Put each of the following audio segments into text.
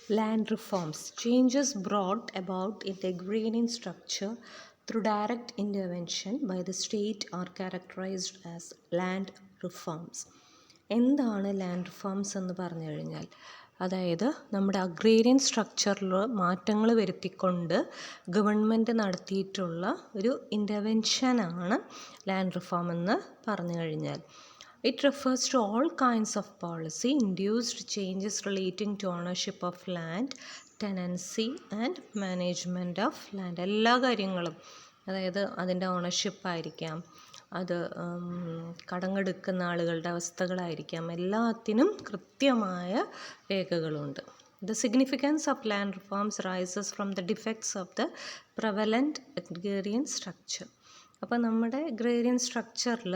Land reforms. Changes brought about in the agrarian structure through direct intervention by the state are characterized as land reforms. എന്താണ് land reforms എന്ന് പറഞ്ഞു കഴിഞ്ഞാൽ, അതായത് നമ്മുടെ agrarian സ്ട്രക്ചറിൽ മാറ്റങ്ങൾ വരുത്തിക്കൊണ്ട് ഗവൺമെൻറ് നടത്തിയിട്ടുള്ള ഒരു ഇൻ്റർവെൻഷനാണ് ലാൻഡ് റിഫോം എന്ന് പറഞ്ഞു കഴിഞ്ഞാൽ. It refers to all kinds of policy-induced changes relating to ownership of land, tenancy and management of land. എല്ലാ കാര്യങ്ങളും, അതായത് അതിൻ്റെ ഓണർഷിപ്പ് ആയിരിക്കാം, അത് കടമെടുക്കുന്ന ആളുകളുടെ അവസ്ഥകളായിരിക്കാം, എല്ലാത്തിനും കൃത്യമായ രേഖകളുണ്ട്. The significance of land reforms rises from the defects of the prevalent agrarian structure. അപ്പോൾ നമ്മുടെ agrarian സ്ട്രക്ചറിൽ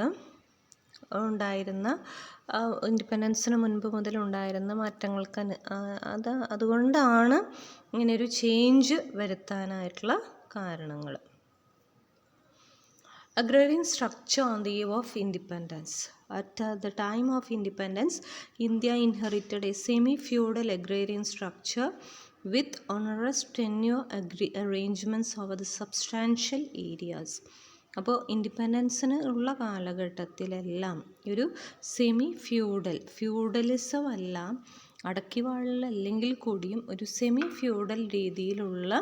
ഉണ്ടായിരുന്ന ഇൻഡിപെൻഡൻസിന് മുൻപ് മുതലുണ്ടായിരുന്ന മാറ്റങ്ങൾക്ക് അതുകൊണ്ടാണ് ഇങ്ങനെയൊരു ചേഞ്ച് വരുത്താനായിട്ടുള്ള കാരണങ്ങൾ. Agrarian structure on the eve of independence. At the time of independence, India inherited a semi-feudal agrarian structure with onerous tenure arrangements over the substantial areas. അപ്പോൾ ഇൻഡിപെൻഡൻസിന് ഉള്ള കാലഘട്ടത്തിലെല്ലാം ഒരു സെമി ഫ്യൂഡലിസം അല്ല, അടക്കിവാഴലല്ലെങ്കിൽ കൂടിയും ഒരു സെമി ഫ്യൂഡൽ രീതിയിലുള്ള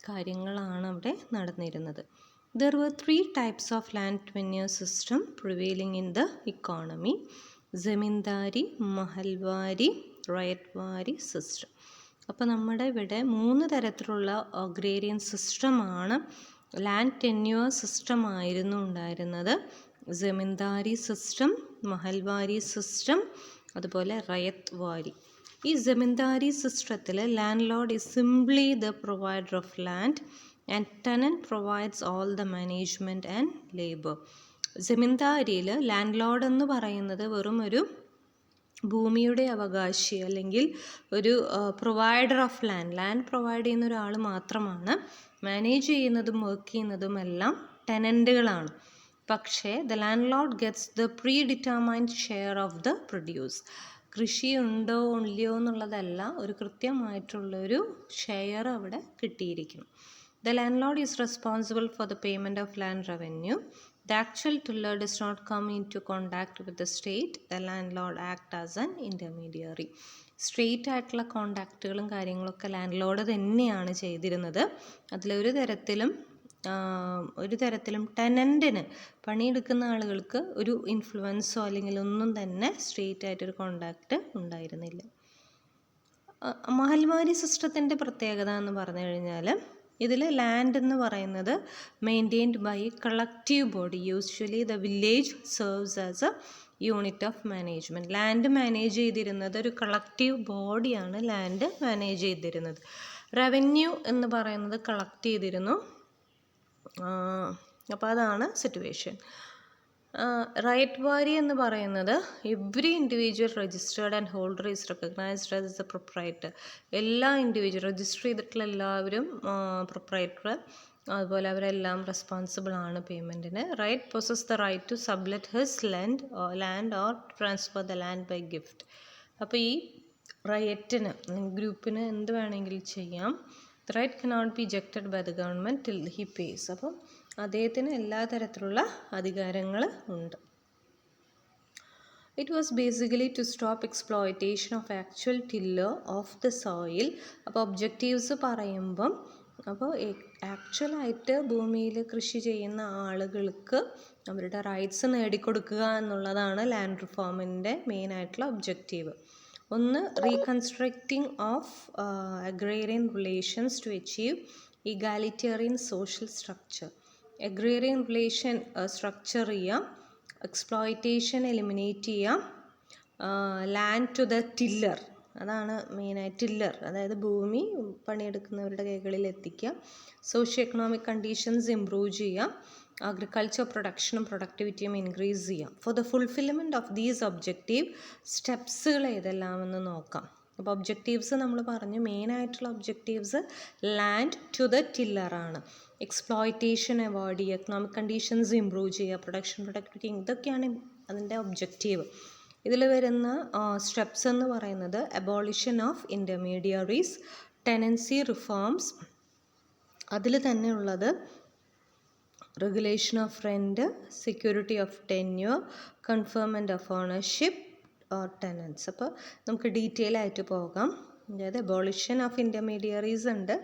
കാര്യങ്ങളാണ് അവിടെ നടന്നിരുന്നത്. There were 3 types of land tenure system prevailing in the economy: Zamindari, Mahalwari, Rayatwari system. അപ്പോൾ നമ്മുടെ ഇവിടെ 3 തരത്തിലുള്ള അഗ്രേറിയൻ സിസ്റ്റമാണ്, ലാൻഡ് ടെന്യൂർ സിസ്റ്റം ആയിരുന്നു ഉണ്ടായിരുന്നത്. ജമീന്ദാരി സിസ്റ്റം, മഹൽവാരി സിസ്റ്റം, അതുപോലെ റയത്ത് വാരി. ഈ ജമീന്ദാരി സിസ്റ്റത്തിൽ landlord is simply the provider of land and tenant provides all the management and labour. ജമീന്ദാരിയിൽ ലാൻഡ് ലോർഡ് എന്ന് പറയുന്നത് വെറും ഒരു ഭൂമിയുടെ അവകാശി അല്ലെങ്കിൽ ഒരു പ്രൊവൈഡർ ഓഫ് ലാൻഡ് പ്രൊവൈഡ് ചെയ്യുന്ന ഒരാൾ മാത്രമാണ്. മാനേജ് ചെയ്യുന്നതും വർക്ക് ചെയ്യുന്നതും എല്ലാം ടെനൻറ്റുകളാണ്. പക്ഷേ the landlord gets the pre determined share of the produce. കൃഷി ഉണ്ടോ ഇല്ലയോ എന്നുള്ളതല്ല, ഒരു കൃത്യമായിട്ടുള്ളൊരു ഷെയർ അവിടെ കിട്ടിയിരിക്കണം. The landlord is responsible for the payment of land revenue. The actual tiller does not come into contact with the state. The landlord acts as an intermediary. Straight ആയിട്ടുള്ള കോണ്ടാക്റ്റുകളും കാര്യങ്ങളൊക്കെ ലാൻഡ് ലോർഡ് തന്നെയാണ് ചെയ്തിരുന്നത്. അതിലൊരു തരത്തിലും ടെനൻറ്റിന്, പണിയെടുക്കുന്ന ആളുകൾക്ക് ഒരു ഇൻഫ്ലുവൻസോ അല്ലെങ്കിൽ ഒന്നും തന്നെ സ്ട്രെയിറ്റ് ആയിട്ടൊരു കോണ്ടാക്റ്റ് ഉണ്ടായിരുന്നില്ല. മഹൽവാരി സിസ്റ്റത്തിൻ്റെ പ്രത്യേകത എന്ന് പറഞ്ഞു കഴിഞ്ഞാൽ, ഇതിൽ ലാൻഡ് എന്ന് പറയുന്നത് maintained by collective body. Usually the village serves as a unit of management. Land manage ചെയ്തിരുന്നത് ഒരു കളക്റ്റീവ് ബോഡിയാണ് ലാൻഡ് മാനേജ് ചെയ്തിരുന്നത്. റവന്യൂ എന്ന് പറയുന്നത് കളക്ട് ചെയ്തിരുന്നു. അപ്പോൾ അതാണ് സിറ്റുവേഷൻ. റൈറ്റ് വാരി എന്ന് പറയുന്നത് every individual registered and holder is recognised as a proprietor. എല്ലാ ഇൻഡിവിജ്വൽ രജിസ്റ്റർ ചെയ്തിട്ടുള്ള എല്ലാവരും പ്രൊപ്രൈറ്റർ, അതുപോലെ അവരെല്ലാം റെസ്പോൺസിബിൾ ആണ് പേയ്മെൻറ്റിന്. Ryot possess the right to sublet his land or transfer the land by gift. അപ്പോൾ ഈ റൈറ്റിന് ഗ്രൂപ്പിന് എന്ത് വേണമെങ്കിലും ചെയ്യാം. The ryot cannot be ejected by the government till he pays. അപ്പം അദ്ദേഹത്തിന് എല്ലാ തരത്തിലുള്ള അധികാരങ്ങൾ ഉണ്ട്. It was basically to stop exploitation of actual tiller of the soil. അപ്പോൾ ഒബ്ജക്റ്റീവ്സ് പറയുമ്പം, അപ്പോൾ ആക്ച്വലായിട്ട് ഭൂമിയിൽ കൃഷി ചെയ്യുന്ന ആളുകൾക്ക് അവരുടെ റൈറ്റ്സ് നേടിക്കൊടുക്കുക എന്നുള്ളതാണ് ലാൻഡ് റിഫോമിൻ്റെ മെയിനായിട്ടുള്ള ഒബ്ജക്റ്റീവ്. ഒന്ന്, reconstructing of agrarian relations to achieve egalitarian social structure. Agrarian relation structure ചെയ്യാം, എക്സ്പ്ലോയിറ്റേഷൻ എലിമിനേറ്റ് ചെയ്യാം, ലാൻഡ് ടു ദ ടില്ലർ, അതാണ് മെയിനായിട്ട് ടില്ലർ, അതായത് ഭൂമി പണിയെടുക്കുന്നവരുടെ കൈകളിൽ എത്തിക്കുക. സോഷ്യോ എക്കണോമിക് കണ്ടീഷൻസ് ഇംപ്രൂവ് ചെയ്യാം, അഗ്രികൾച്ചർ പ്രൊഡക്ഷനും പ്രൊഡക്ടിവിറ്റിയും ഇൻക്രീസ് ചെയ്യാം. For the fulfilment of these objective സ്റ്റെപ്സുകൾ ഏതെല്ലാമെന്ന് നോക്കാം. അപ്പോൾ ഒബ്ജക്റ്റീവ്സ് നമ്മൾ പറഞ്ഞു, മെയിനായിട്ടുള്ള ഒബ്ജക്റ്റീവ്സ് ലാൻഡ് ടു ദ ടില്ലറാണ്. എക്സ്പ്ലോയിറ്റേഷൻ അവോയ്ഡ് ചെയ്യുക, എക്കണോമിക് കണ്ടീഷൻസ് ഇംപ്രൂവ് ചെയ്യുക, പ്രൊഡക്ടിവിറ്റി, ഇതൊക്കെയാണ് അതിൻ്റെ ഒബ്ജക്റ്റീവ്. ഇതിൽ വരുന്ന സ്റ്റെപ്സ് എന്ന് പറയുന്നത് abolition of intermediaries, tenancy reforms, അതിൽ തന്നെ ഉള്ളത് regulation of rent, security of tenure, confirmment of ownership or tenants. അപ്പോൾ നമുക്ക് ഡീറ്റെയിൽ ആയിട്ട് പോകാം. അതായത് അബോളിഷൻ ഓഫ് ഇൻ്റർമീഡിയറീസ് ഉണ്ട്,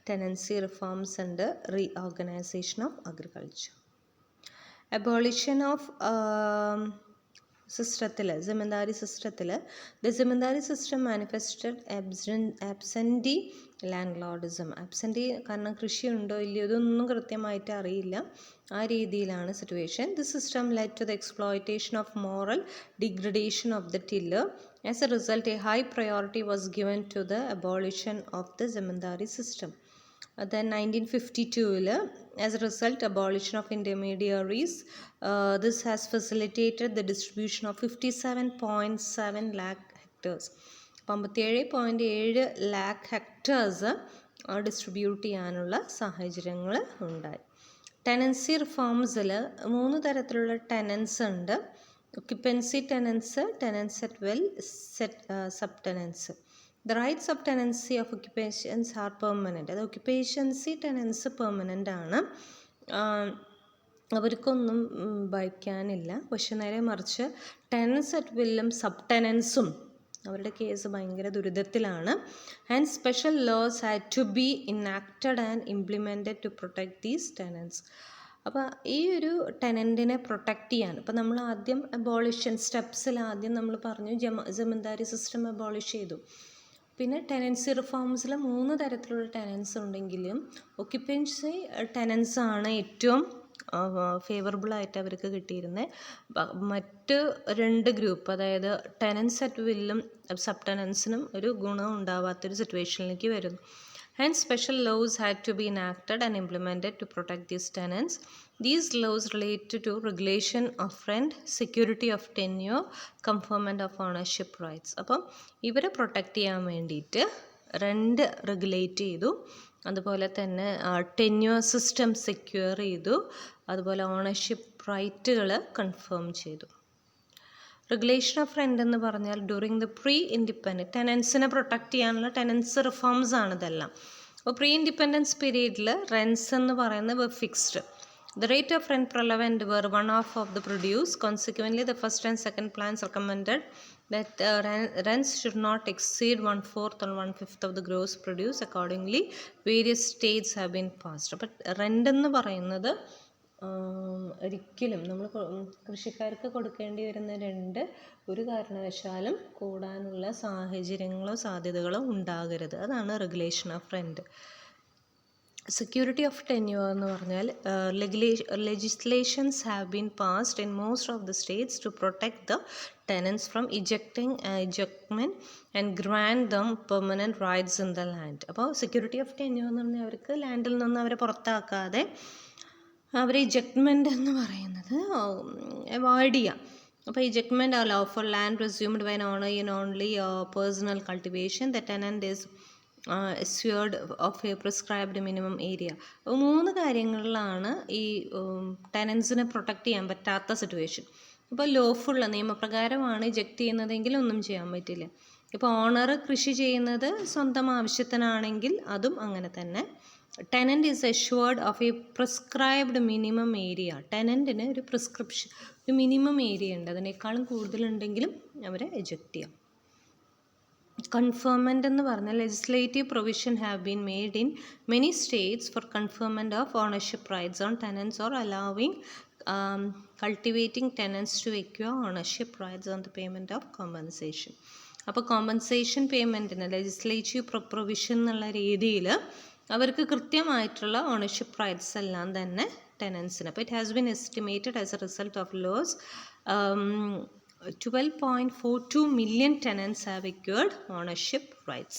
ടെനൻസി റിഫോംസ് ഉണ്ട്, reorganisation of agriculture. Abolition of സിസ്റ്റത്തിൽ, ജമീന്ദാരി സിസ്റ്റത്തിൽ, the zamindari system manifested absentee landlordism. Absentee കാരണം കൃഷി ഉണ്ടോ ഇല്ലയോ ഇതൊന്നും കൃത്യമായിട്ട് അറിയില്ല, ആ രീതിയിലാണ് situation. The system led to the exploitation of moral degradation of the tiller. As a result a high priority was given to the abolition of the zamindari system. Then 1952, as a result, abolition of intermediaries. This has facilitated the distribution of 57.7 lakh hectares. 57.7 lakh hectares distribute ചെയ്യാനുള്ള സാഹചര്യങ്ങൾ ഉണ്ടായി. Tenancy റിഫോംസിൽ 3 തരത്തിലുള്ള ടെനൻസ് ഉണ്ട്. Occupancy ടെനൻസ്, ടെനൻസ് at well, sub ടെനൻസ്. The rights of tenancy of occupations are permanent. അത് ഒക്യുപ്പേഷൻസി ടെനൻസ് permanent ആണ്, അവർക്കൊന്നും ഭരിക്കാനില്ല. പക്ഷെ നേരെ മറിച്ച് ടെനൻസ് അറ്റ് വില്ലും സബ് ടെനൻസും അവരുടെ കേസ് ഭയങ്കര ദുരിതത്തിലാണ്. And special laws had to be enacted and implemented to protect these tenants. അപ്പോൾ ഈ ഒരു ടെനൻറ്റിനെ പ്രൊട്ടക്റ്റ് ചെയ്യാൻ, ഇപ്പോൾ നമ്മൾ ആദ്യം അബോളിഷൻ സ്റ്റെപ്സിൽ ആദ്യം നമ്മൾ പറഞ്ഞു ജമീന്ദാരി സിസ്റ്റം അബോളിഷ് ചെയ്തു. പിന്നെ ടെനൻസി റിഫോംസിൽ 3 തരത്തിലുള്ള ടെനൻസ് ഉണ്ടെങ്കിലും ഒക്യുപ്പൻസി ടെനൻസ് ആണ് ഏറ്റവും ഫേവറബിളായിട്ട് അവർക്ക് കിട്ടിയിരുന്നത്. മറ്റ് 2 ഗ്രൂപ്പ്, അതായത് ടെനൻസ് അറ്റ് വില്ലും സബ് ടെനൻസിനും ഒരു ഗുണം ഉണ്ടാവാത്തൊരു സിറ്റുവേഷനിലേക്ക് വരുന്നു. Hence, special laws had to be enacted and implemented to protect these tenants. These laws related to regulation of rent, security of tenure, conferment of ownership rights. അപ്പം ഇവരെ പ്രൊട്ടക്റ്റ് ചെയ്യാൻ വേണ്ടിയിട്ട് rent regulate ചെയ്തു, അതുപോലെ തന്നെ ടെന്യൂർ സിസ്റ്റം സെക്യൂർ ചെയ്തു, അതുപോലെ ownership റൈറ്റുകൾ കൺഫേം ചെയ്തു. റെഗുലേഷൻ ഓഫ് റെൻ്റ് എന്ന് പറഞ്ഞാൽ ഡ്യൂറിങ് ദ പ്രീ ഇൻഡിപെൻഡൻറ്റ് ടെനൻസിനെ പ്രൊട്ടക്റ്റ് ചെയ്യാനുള്ള ടെനൻസ് റിഫോംസ് ആണ് ഇതെല്ലാം. അപ്പോൾ പ്രീ ഇൻഡിപെൻഡൻസ് പീരീഡിൽ റെൻറ്റ്സ് എന്ന് പറയുന്നത് fixed. The rate of rent prevalent were 1/2 of the produce. Consequently, the first and second plans recommended that rents should not exceed 1/4 or 1/5 of the gross produce. Accordingly, various states have been passed. But rent എന്ന് പറയുന്നത് ഒരിക്കലും നമ്മൾ കൃഷിക്കാർക്ക് കൊടുക്കേണ്ടി വരുന്ന രണ്ട് ഒരു കാരണവശാലും കൂടാനുള്ള സാഹചര്യങ്ങളോ സാധ്യതകളോ ഉണ്ടാകരുത്. അതാണ് regulation of rent. Security of tenure എന്ന് പറഞ്ഞാൽ legislations have been passed in most of the states to protect the tenants from ejectment and grant them permanent rights in the land. അപ്പോൾ സെക്യൂരിറ്റി ഓഫ് ടെന്യൂർ എന്ന് പറഞ്ഞാൽ അവർക്ക് ലാൻഡിൽ നിന്ന് അവരെ പുറത്താക്കാതെ അവരെ ഇജക്ട്മെൻ്റ് എന്ന് പറയുന്നത് അവോയ്ഡ് ചെയ്യാം. അപ്പോൾ ejectment allow for land resumed when owner in only personal cultivation the tenant is assured of a prescribed minimum area. അപ്പോൾ 3 കാര്യങ്ങളിലാണ് ഈ ടെനൻസിനെ പ്രൊട്ടക്റ്റ് ചെയ്യാൻ പറ്റാത്ത സിറ്റുവേഷൻ. ഇപ്പോൾ ലോഫുള്ള നിയമപ്രകാരമാണ് ഇജക്റ്റ് ചെയ്യുന്നതെങ്കിൽ ഒന്നും ചെയ്യാൻ പറ്റില്ല. ഇപ്പോൾ ഓണർ കൃഷി ചെയ്യുന്നത് സ്വന്തം ആവശ്യത്തിനാണെങ്കിൽ അതും അങ്ങനെ തന്നെ. Tenant is assured of a prescribed minimum area. ടെനൻറ്റിന് ഒരു പ്രിസ്ക്രിപ്ഷൻ, ഒരു മിനിമം ഏരിയ ഉണ്ട്, അതിനേക്കാളും കൂടുതലുണ്ടെങ്കിലും അവരെ എജക്റ്റ് ചെയ്യാം. കൺഫേർമെൻ്റ് എന്ന് പറഞ്ഞാൽ legislative provision have been made in many states for confirmment of ownership rights on tenants or allowing cultivating tenants to acquire ownership rights on the payment of compensation. അപ്പോൾ കോമ്പൻസേഷൻ പേയ്മെൻറ്റിന് legislative provision എന്നുള്ള രീതിയിൽ അവർക്ക് കൃത്യമായിട്ടുള്ള ownership rights എല്ലാം തന്നെ ടെനൻസിന്. അപ്പോൾ it has been estimated as a result of laws 12.42 million tenants have acquired ownership rights.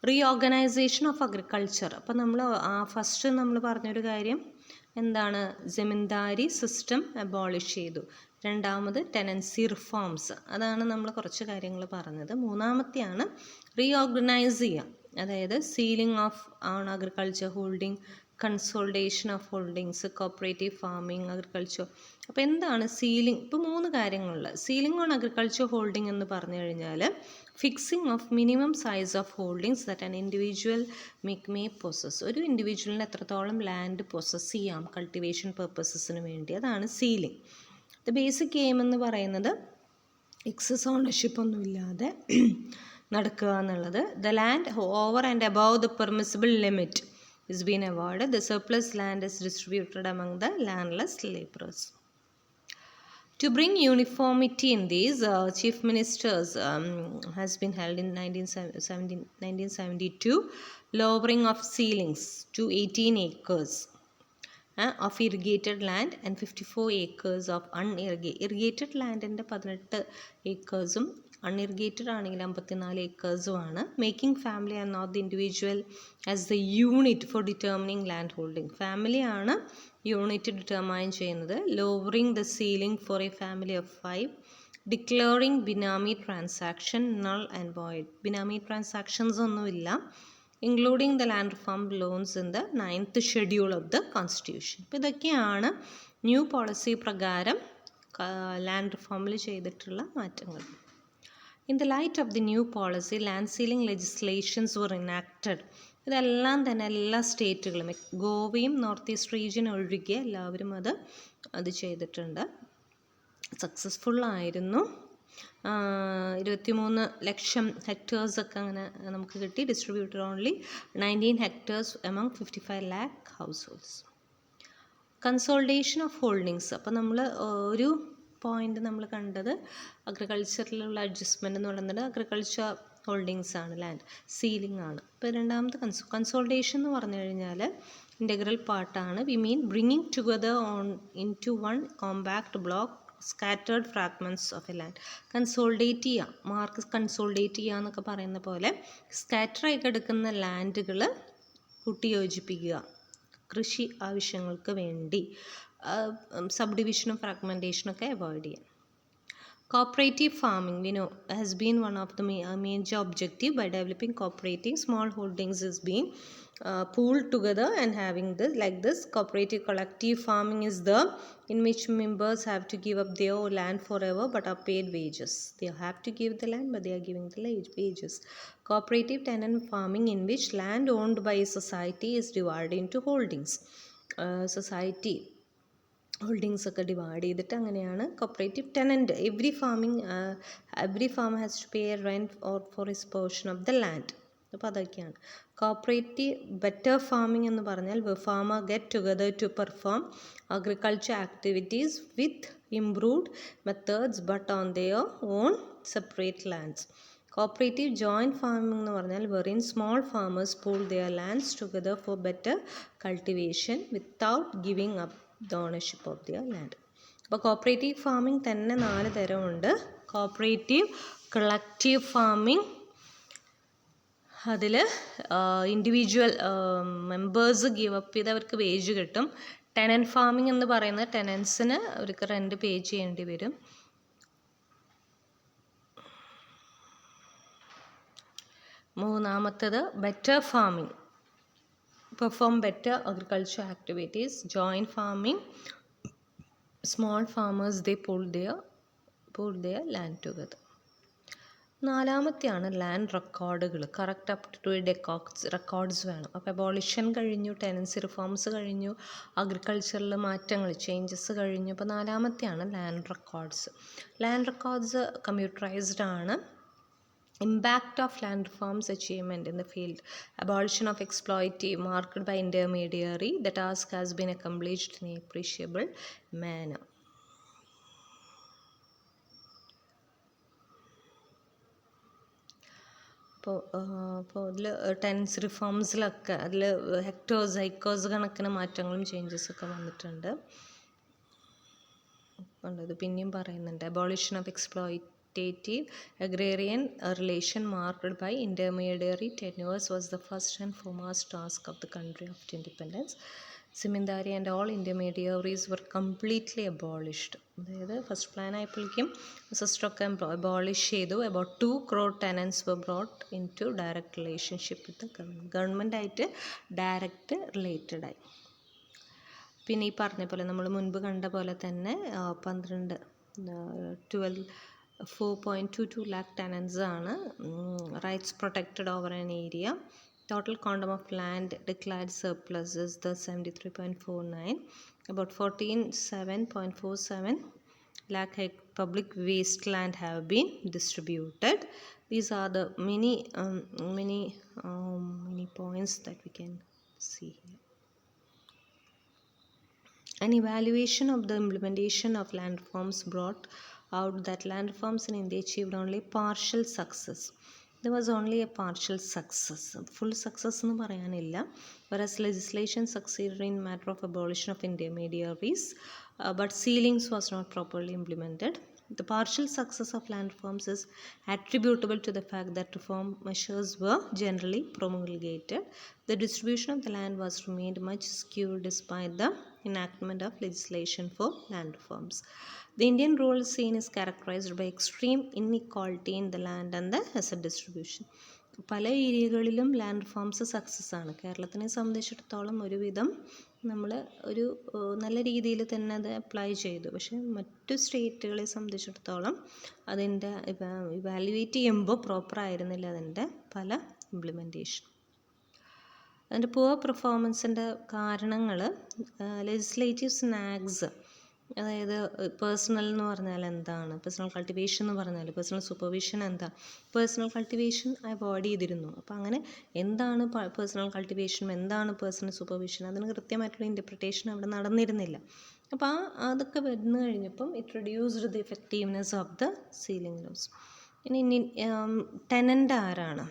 Reorganisation of agriculture. അപ്പോൾ നമ്മൾ ഫസ്റ്റ് നമ്മൾ പറഞ്ഞൊരു കാര്യം എന്താണ്, ജമീന്ദാരി സിസ്റ്റം അബോളിഷ് ചെയ്തു. രണ്ടാമത് ടെനൻസി റിഫോംസ്, അതാണ് നമ്മൾ കുറച്ച് കാര്യങ്ങൾ പറഞ്ഞത്. മൂന്നാമത്തെയാണ് റീഓർഗനൈസ് ചെയ്യുക, അതായത് ceiling of on agriculture holding, consolidation of holdings, cooperative farming, agriculture. അപ്പോൾ എന്താണ് സീലിംഗ്? ഇപ്പോൾ 3 കാര്യങ്ങളുള്ള സീലിംഗ് ഓൺ അഗ്രികൾച്ചർ ഹോൾഡിംഗ് എന്ന് പറഞ്ഞു കഴിഞ്ഞാൽ fixing of minimum size of holdings that an individual may possess. ഒരു ഇൻഡിവിജ്വലിന് എത്രത്തോളം ലാൻഡ് പൊസസ് ചെയ്യാം കൾട്ടിവേഷൻ പർപ്പസസിന് വേണ്ടി, അതാണ് സീലിംഗ്. ദ ബേസിക് എയിം എന്ന് പറയുന്നത് എക്സസ് ഓണർഷിപ്പ് ഒന്നുമില്ലാതെ നടക്കുക എന്നുള്ളത്. The land over and above the permissible limit is been awarded. The surplus land is distributed among the landless laborers. To bring uniformity in these, Chief Ministers has been held in 1972, lowering of ceilings to 18 acres of irrigated land and 54 acres of irrigated land. In the 18 acres unirrigated ആണെങ്കിൽ 54 ഏക്കേഴ്സുമാണ്. Making family and not the individual as the unit for determining land holding. ഫാമിലിയാണ് unit determine ചെയ്യുന്നത്. Lowering the ceiling for a family of 5. Declaring benami transaction null and void. Benami transactions ഒന്നുമില്ല. Including the land reform laws in the 9th schedule of the constitution. അപ്പോൾ ഇതൊക്കെയാണ് new policy പ്രകാരം land റിഫോമിൽ ചെയ്തിട്ടുള്ള മാറ്റങ്ങൾ. In the light of the new policy, land ceiling legislations were enacted. ഇതെല്ലാം തന്നെ എല്ലാ സ്റ്റേറ്റുകളും, ഗോവയും നോർത്ത് ഈസ്റ്റ് റീജിയൻ ഒഴികെ എല്ലാവരും അത് ചെയ്തിട്ടുണ്ട്. സക്സസ്ഫുള്ളായിരുന്നു. 23 ലക്ഷം ഹെക്ടേഴ്സൊക്കെ അങ്ങനെ നമുക്ക് കിട്ടി. Distributed only 19 hectares among 55 lakh house holds. Consultation of holdings. അപ്പോൾ നമ്മൾ ഒരു പോയിന്റ് നമ്മൾ കണ്ടത് അഗ്രികൾച്ചറിലുള്ള അഡ്ജസ്റ്റ്മെൻറ്റ് എന്ന് പറയുന്നത് അഗ്രികൾച്ചർ ഹോൾഡിങ്സ് ആണ്, ലാൻഡ് സീലിംഗ് ആണ്. ഇപ്പോൾ രണ്ടാമത് കൺസോൾട്ടേഷൻ എന്ന് പറഞ്ഞു കഴിഞ്ഞാൽ ഇൻ്റഗ്രൽ പാർട്ടാണ്. We mean bringing together into one compact block scattered fragments of a land. Consolidate ചെയ്യുക, മാർക്ക് കൺസോൾട്ടേറ്റ് ചെയ്യുക എന്നൊക്കെ പറയുന്ന പോലെ സ്കാറ്ററായി കിടക്കുന്ന ലാൻഡുകൾ കൂട്ടിയോജിപ്പിക്കുക കൃഷി ആവശ്യങ്ങൾക്ക് വേണ്ടി. സബ്ഡിവിഷനും ഫ്രാഗ്മെൻറ്റേഷനൊക്കെ അവോയ്ഡ് ചെയ്യാം. Cooperative farming, we know, has been one of the major objective. By developing cooperative, small holdings is being pooled together and having this like this. Cooperative collective farming is the in which members have to give up their land forever but are paid wages. They have to give the land but they are giving the wages. Cooperative tenant farming, in which land owned by a society is divided into holdings. Society holdings ഒക്കെ divide ചെയ്തിട്ട് അങ്ങനെയാണ് cooperative tenant. Every farm has to pay rent or for his portion of the land. അപ്പോൾ അതൊക്കെയാണ് cooperative. Better farming എന്ന് പറഞ്ഞാൽ farmer get together to perform agriculture activities with improved methods but on their own separate lands. Cooperative joint farming എന്ന് പറഞ്ഞാൽ wherein small farmers pool their lands together for better cultivation without giving up the ownership of their land. അപ്പോൾ cooperative farming തന്നെ 4 തരമുണ്ട്. Cooperative, collective farming, അതിൽ individual members give up ചെയ്ത് അവർക്ക് wage കിട്ടും. Tenant farming എന്ന് പറയുന്നത് ടെനൻസിന് അവർക്ക് റെൻറ്റ് പേ ചെയ്യേണ്ടി വരും. മൂന്നാമത്തത് better farming, perform better agriculture activities. Joint farming, small farmers they pool their land together. നാലാമത്തെയാണ് ലാൻഡ് റെക്കോർഡുകൾ. കറക്റ്റ് അപ് ടു റെക്കോർഡ്സ് വേണം. അപ്പോൾ അബോളിഷൻ കഴിഞ്ഞു, ടെനൻസി റിഫോംസ് കഴിഞ്ഞു, അഗ്രികൾച്ചറിൽ മാറ്റങ്ങൾ ചേഞ്ചസ് കഴിഞ്ഞു. അപ്പോൾ നാലാമത്തെയാണ് land records. Land records computerised ആണ്. Impact of land reforms achievement in the field. Abolition of exploitative marked by intermediary. The task has been accomplished in an appreciable manner. അപ്പോൾ അതിൽ tense റിഫോംസിലൊക്കെ അതിൽ hectares കണക്കിന് മാറ്റങ്ങളും ചേഞ്ചസൊക്കെ വന്നിട്ടുണ്ട്. അത് പിന്നെയും പറയുന്നുണ്ട്. Abolition of exploitative agrarian relation marked by intermediary tenures was the first and foremost task of the country after independence. Zamindari and all intermediaries were completely abolished. അതായത് ഫസ്റ്റ് പ്ലാൻ ആയപ്പോഴേക്കും സിസ്റ്റമൊക്കെ abolish ചെയ്തു. About 2 crore tenants were brought into direct relationship with the government ആയിട്ട് direct related ആയി. പിന്നെ ഈ പറഞ്ഞ പോലെ നമ്മൾ മുൻപ് കണ്ട പോലെ തന്നെ 4.22 lakh tenants ആണ്. Rights protected over an area. Total quantum of land declared surplus is the 73.49. About 14.47 lakh public wasteland have been distributed. These are the many points that we can see here. An evaluation of the implementation of land reforms brought out that land reforms in India achieved only partial success. There was only a partial success. Full success എന്ന് പറയാനില്ല. Whereas legislation succeeded in matter of abolition of intermediaries, but ceilings was not properly implemented. The partial success of land reforms is attributable to the fact that reform measures were generally promulgated. The distribution of the land was remained much skewed despite the enactment of legislation for land reforms. The Indian rural scene is characterized by extreme inequality in the land and the asset distribution. പല ഏരിയകളിലും land reforms success ആണ്. കേരളത്തിനെ സംബന്ധിച്ചിടത്തോളം ഒരുവിധം നമ്മൾ ഒരു നല്ല രീതിയിൽ തന്നെ അത് അപ്ലൈ ചെയ്തു. പക്ഷേ മറ്റു സ്റ്റേറ്റുകളെ സംബന്ധിച്ചിടത്തോളം അതിൻ്റെ ഇവാലുവേറ്റ് ചെയ്യുമ്പോൾ പ്രോപ്പർ ആയിരുന്നില്ല അതിൻ്റെ പല ഇംപ്ലിമെൻറ്റേഷൻ. അതിൻ്റെ പുവർ പെർഫോമൻസിൻ്റെ കാരണങ്ങൾ ലെജിസ്ലേറ്റീവ് സ്നാഗ്സ്, അതായത് പേഴ്സണൽ എന്ന് പറഞ്ഞാൽ എന്താണ്, പേഴ്സണൽ കൾട്ടിവേഷൻ എന്ന് പറഞ്ഞാൽ പേഴ്സണൽ സൂപ്പർവിഷൻ എന്താ, പേഴ്സണൽ കൾട്ടിവേഷൻ അവോയ്ഡ് ചെയ്തിരുന്നു. അപ്പോൾ അങ്ങനെ എന്താണ് പേഴ്സണൽ കൾട്ടിവേഷൻ, എന്താണ് പേഴ്സണൽ സൂപ്പർവിഷൻ, അതിന് കൃത്യമായിട്ടുള്ള ഇൻ്റർപ്രിട്ടേഷൻ അവിടെ നടന്നിരുന്നില്ല. അപ്പോൾ അതൊക്കെ വന്നു കഴിഞ്ഞപ്പം it reduced the effectiveness of the ceiling laws. ഇനി ടെനൻ്റ് ആരാണ്?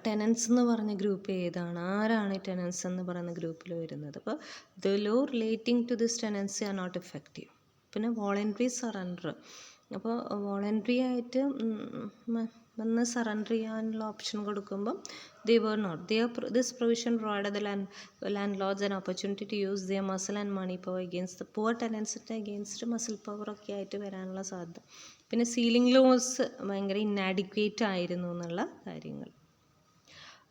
ടെനൻസ് എന്ന് പറഞ്ഞ ഗ്രൂപ്പ് ഏതാണ്? ആരാണ് ഈ ടെനൻസ് എന്ന് പറയുന്ന ഗ്രൂപ്പിൽ വരുന്നത്? അപ്പോൾ the law relating to this tenancy are not effective. പിന്നെ വോളണ്ടറി സറണ്ടർ. അപ്പോൾ വോളണ്ടറി ആയിട്ട് വന്ന് സറണ്ടർ ചെയ്യാനുള്ള ഓപ്ഷൻ കൊടുക്കുമ്പം they were not. This provision provided the landlords an opportunity to use their muscle and money power against the poor tenants, against muscle power ഒക്കെ ആയിട്ട് വരാനുള്ള സാധ്യത. പിന്നെ സീലിംഗ് ലോസ് ഭയങ്കര ഇന്നാഡിക്വേറ്റ് ആയിരുന്നു എന്നുള്ള കാര്യങ്ങൾ.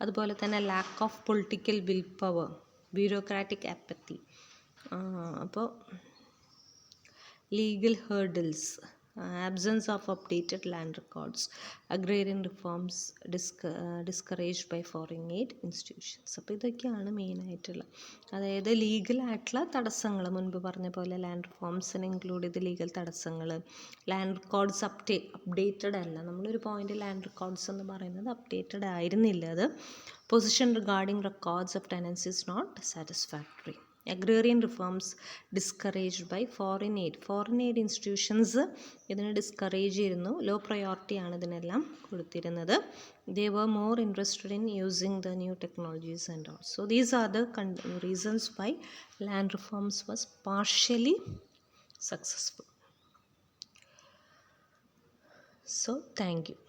അതുപോലെ തന്നെ lack of political will power, bureaucratic apathy, അപ്പോൾ legal hurdles, absence of updated land records, agrarian reforms discouraged by foreign aid institutions. അപ്പോൾ ഇതൊക്കെയാണ് മെയിനായിട്ടുള്ള, അതായത് ലീഗലായിട്ടുള്ള തടസ്സങ്ങൾ. മുൻപ് പറഞ്ഞ പോലെ ലാൻഡ് റിഫോംസിന് ഇൻക്ലൂഡ് ചെയ്ത് ലീഗൽ തടസ്സങ്ങൾ, ലാൻഡ് റെക്കോർഡ്സ് അപ്ഡേറ്റഡ് അല്ല. നമ്മളൊരു പോയിന്റ് ലാൻഡ് റെക്കോർഡ്സ് എന്ന് പറയുന്നത് അപ്ഡേറ്റഡ് ആയിരുന്നില്ല. അത് position regarding records of tenancy is not satisfactory. Agrarian reforms discouraged by foreign aid institutions ഇതിനെ ഡിസ്കറേജ് ചെയ്യുന്നു. ലോ പ്രയോറിറ്റി ആണ് ഇതിനെല്ലാം കൊടുത്തിരുന്നത്. They were more interested in using the new technologies and all. So these are the reasons why land reforms was partially successful. So thank you.